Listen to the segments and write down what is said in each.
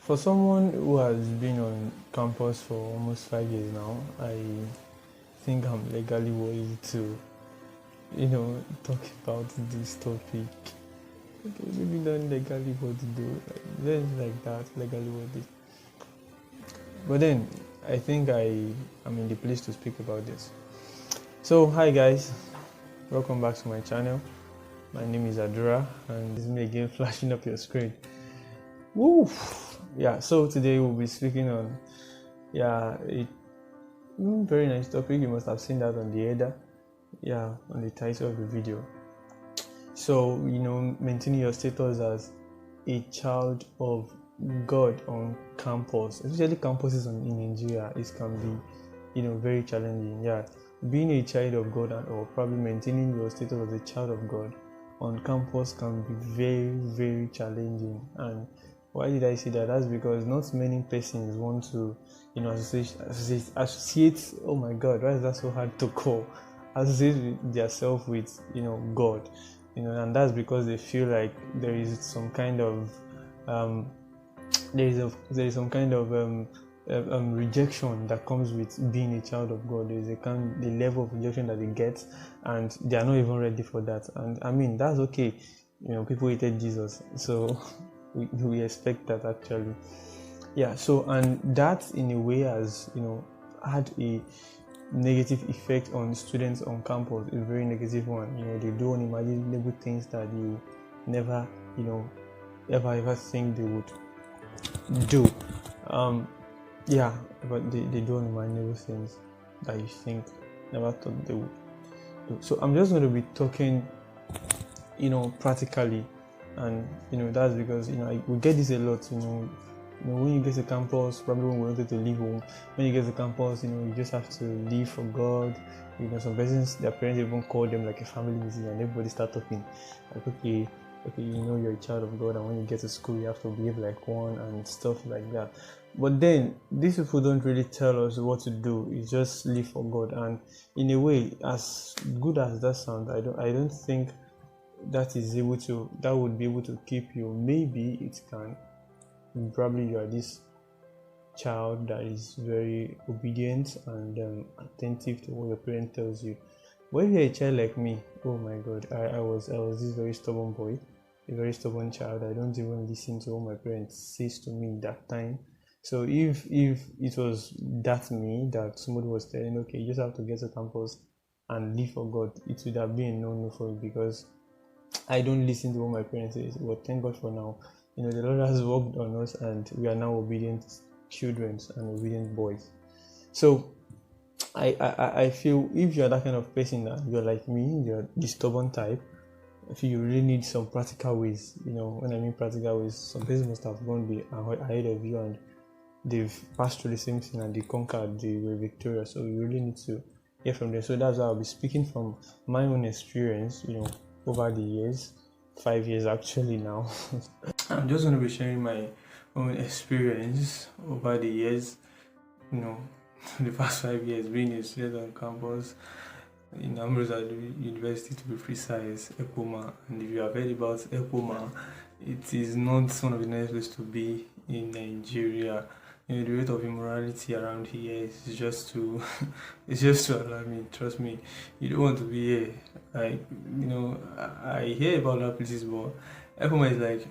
For someone who has been on campus for almost 5 years now, I think I'm legally worthy to, talk about this topic. Okay, maybe not legally worthy though, just like that, legally worthy. But then, I think am in the place to speak about this. So, hi guys, welcome back to my channel. My name is Adura, and this is me again flashing up your screen. Woo! Yeah, so today we'll be speaking on a very nice topic. You must have seen that on the header, on the title of the video. So, maintaining your status as a child of God on campus, especially campuses in Nigeria, it can be, very challenging. Yeah, being a child of God or probably maintaining your status as a child of God on campus can be very, very challenging. And why did I say that? That's because not many persons want to, associate. Oh my God, why is that so hard to call? Associate themselves with, God, and that's because they feel like there is some kind of there is some kind of rejection that comes with being a child of God. There is the level of rejection that they get, and they are not even ready for that. And I mean, that's okay. People hated Jesus, so we expect that actually. Yeah. So, and that in a way has had a negative effect on students on campus. A very negative one. They do unimaginable things that you never ever think they would do. But they do unimaginable things that you think never thought they would do. So I'm just going to be talking practically, and that's because we get this a lot. When you get to campus, probably when we wanted to leave home, when you get to campus, you just have to live for God. Some persons, their parents even call them like a family meeting, and everybody start talking like, okay, you're a child of God, and when you get to school, you have to behave like one and stuff like that. But then these people don't really tell us what to do. It's just live for God, and in a way, as good as that sounds, I don't think that would be able to keep you. Maybe it can. Probably you are this child that is very obedient and attentive to what your parent tells you. But if you're a child like me, oh my God, I was this very stubborn boy, a very stubborn child. I don't even listen to what my parents says to me that time. So if it was that me that somebody was telling, okay, you just have to get to campus and live for God, it would have been no for me, because I don't listen to what my parents say. But thank God for now. The Lord has worked on us, and we are now obedient children and obedient boys. So I feel if you're that kind of person, that you're like me, you're the stubborn type, I feel you really need some practical ways. When I mean practical ways, some persons must have gone ahead of you, and they've passed through the same thing, and they conquered, they were victorious. So you really need to hear from them. So that's why I'll be speaking from my own experience, over the years, 5 years actually now. I'm just going to be sharing my own experience over the years, the past 5 years being a student on campus in Ambrose University, to be precise, EPOMA. And if you have heard about EPOMA, it is not one of the nice places to be in Nigeria. The rate of immorality around here is just too it's just too alarming. Trust me, you don't want to be here. I hear about other places, but EPOMA is like,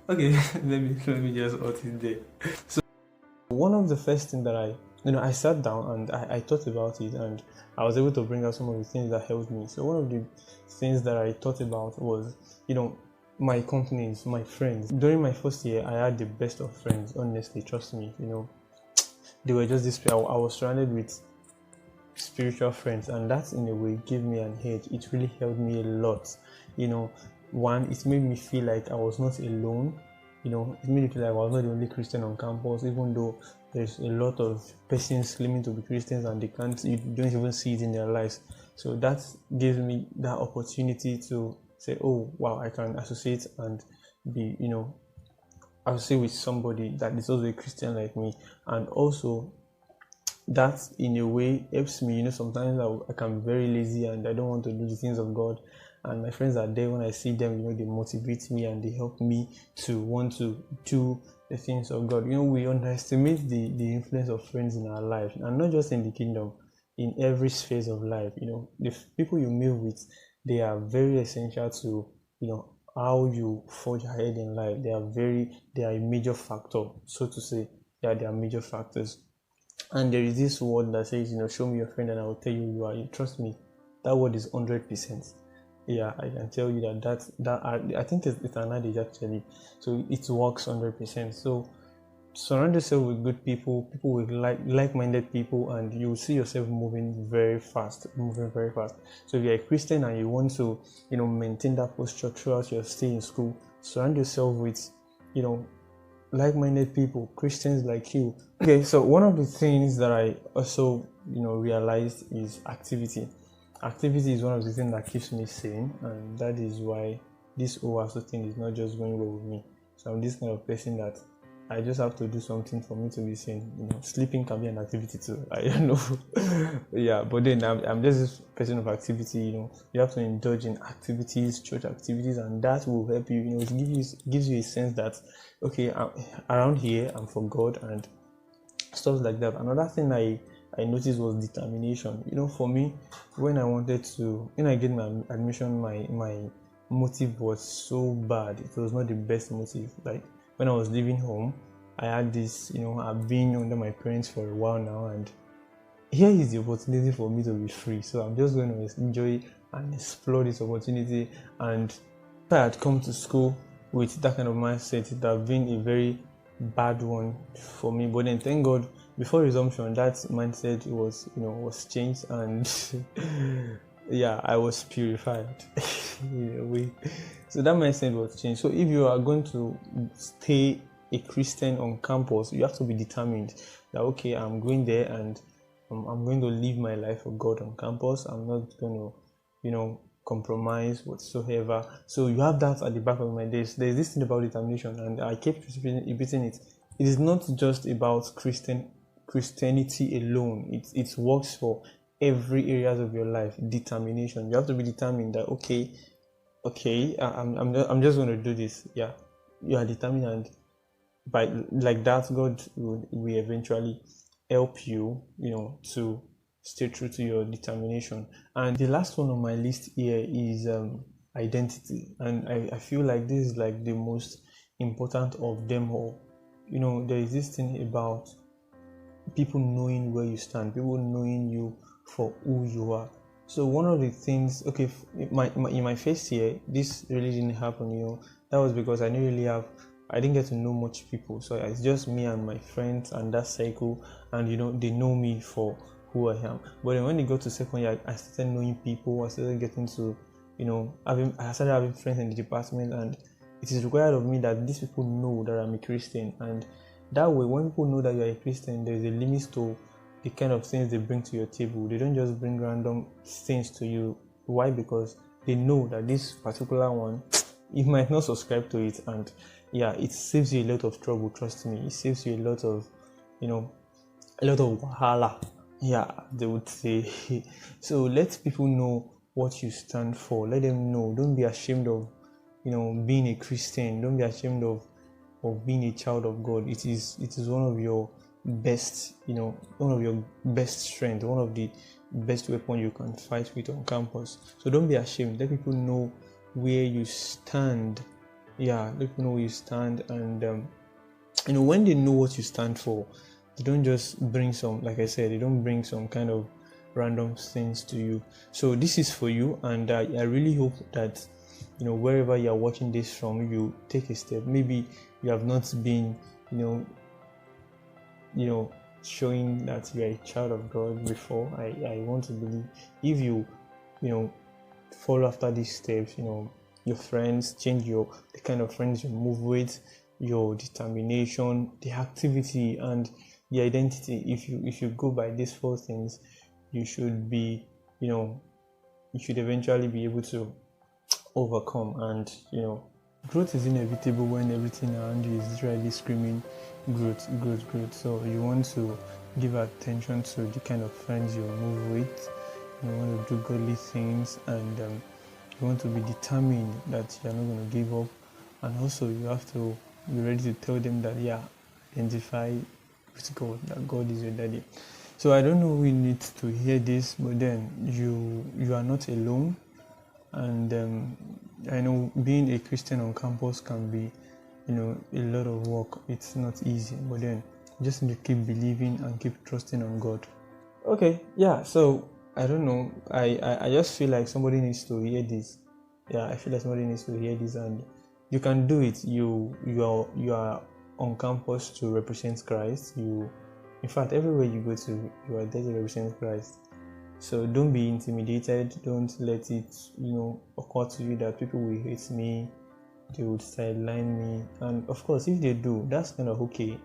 okay, let me just hold it there. So one of the first things that I sat down and I thought about it, and I was able to bring out some of the things that helped me. So one of the things that I thought about was, my companies, my friends. During my first year, I had the best of friends, honestly, trust me. They were just this. I was surrounded with spiritual friends, and that in a way gave me an edge. It really helped me a lot. One, it made me feel like I was not alone. It made me feel like I was not the only Christian on campus, even though there's a lot of persons claiming to be Christians and you don't even see it in their lives. So that gave me that opportunity to say, oh wow, I can associate and be, associate with somebody that is also a Christian like me. And also that in a way helps me. Sometimes I can be very lazy and I don't want to do the things of God, and my friends are there. When I see them, they motivate me and they help me to want to do the things of God. We underestimate the influence of friends in our life, and not just in the kingdom, in every phase of life. The people you meet with, they are very essential to how you forge ahead in life. They are a major factor, so to say. Yeah, they are major factors. And there is this word that says, show me your friend and I will tell you who you are. You trust me, that word is 100%. Yeah, I can tell you that I think it's an adage actually. So it works 100%. So surround yourself with good people with like-minded people, and you will see yourself moving very fast. So if you're a Christian and you want to maintain that posture throughout your stay in school, surround yourself with like-minded people, Christians like you. Okay, so one of the things that I also realized is activity. Activity is one of the things that keeps me sane, and that is why this OASO thing is not just going well with me. So I'm this kind of person that I just have to do something for me to be sane. Sleeping can be an activity too. I don't know. Yeah, but then I'm just this person of activity. You have to indulge in activities, church activities, and that will help you. It gives you a sense that okay, around here I'm for God and stuff like that. Another thing I noticed was determination. For me, when I get my admission, my motive was so bad. It was not the best motive. Like when I was leaving home, I had this, I've been under my parents for a while now, and here is the opportunity for me to be free. So I'm just going to enjoy and explore this opportunity. And if I had come to school with that kind of mindset, it would have been a very bad one for me. But then thank God, before resumption, that mindset was changed, and yeah, I was purified in a way. So that mindset was changed. So if you are going to stay a Christian on campus, you have to be determined that okay, I'm going there and I'm going to live my life for God on campus. I'm not going to compromise whatsoever. So you have that at the back of my days. There's this thing about determination, and I kept repeating it. It is not just about Christianity alone. It works for every areas of your life. Determination. You have to be determined that okay, I'm just going to do this. Yeah, you are determined, and by like that, God will eventually help you, to stay true to your determination. And the last one on my list here is identity, and I feel like this is like the most important of them all. There is this thing about people knowing where you stand, people knowing you for who you are. So one of the things, okay, in my first year, this really didn't happen. That was because I didn't get to know much people. So it's just me and my friends and that cycle, and they know me for who I am. But then when they got to second year, I started knowing people. I started getting to, I started having friends in the department, and it is required of me that these people know that I'm a Christian. And that way, when people know that you're a Christian, there is a limit to the kind of things they bring to your table. They don't just bring random things to you. Why? Because they know that this particular one, you might not subscribe to it, and yeah, it saves you a lot of trouble. Trust me, it saves you a lot of wahala. Yeah, they would say. So let people know what you stand for. Let them know. Don't be ashamed of being a Christian. Don't be ashamed of being a child of God. It is one of your best, one of your best strength, one of the best weapon you can fight with on campus. So don't be ashamed. Let people know where you stand. Yeah, let people know where you stand, and when they know what you stand for, they don't just bring some, like I said, they don't bring some kind of random things to you. So this is for you, and I really hope that wherever you are watching this from, you take a step. Maybe you have not been showing that you are a child of God before. I want to believe if you follow after these steps, your friends change, the kind of friends you move with, your determination, the activity, and the identity. If you go by these 4 things, you should be you should eventually be able to overcome. And growth is inevitable when everything around you is literally screaming growth. So you want to give attention to the kind of friends you move with. You want to do godly things, and you want to be determined that you're not going to give up. And also you have to be ready to tell them that, yeah, identify with God, that God is your daddy. So I don't know who needs to hear this, but then you are not alone. And I know being a Christian on campus can be, a lot of work. It's not easy, but then you just need to keep believing and keep trusting on God. Okay, yeah. So I don't know. I just feel like somebody needs to hear this. Yeah, I feel like somebody needs to hear this, and you can do it. You are on campus to represent Christ. In fact, everywhere you go to, you are there to represent Christ. So don't be intimidated. Don't let it, occur to you that people will hate me, they would sideline me. And of course, if they do, that's kind of okay.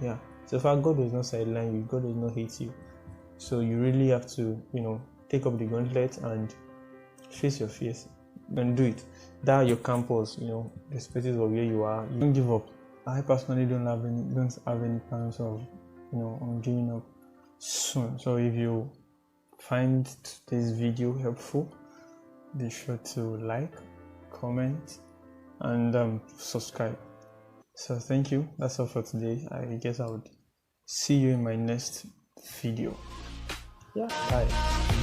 Yeah. So far, God does not sideline you. God does not hate you. So you really have to, take up the gauntlet and face your fears and do it. That your campus, the spaces of where you are. You don't give up. I personally don't have any plans of, on giving up soon. So if you find this video helpful, be sure to like, comment, and subscribe. So thank you. That's all for today. I guess I would see you in my next video. Yeah, bye.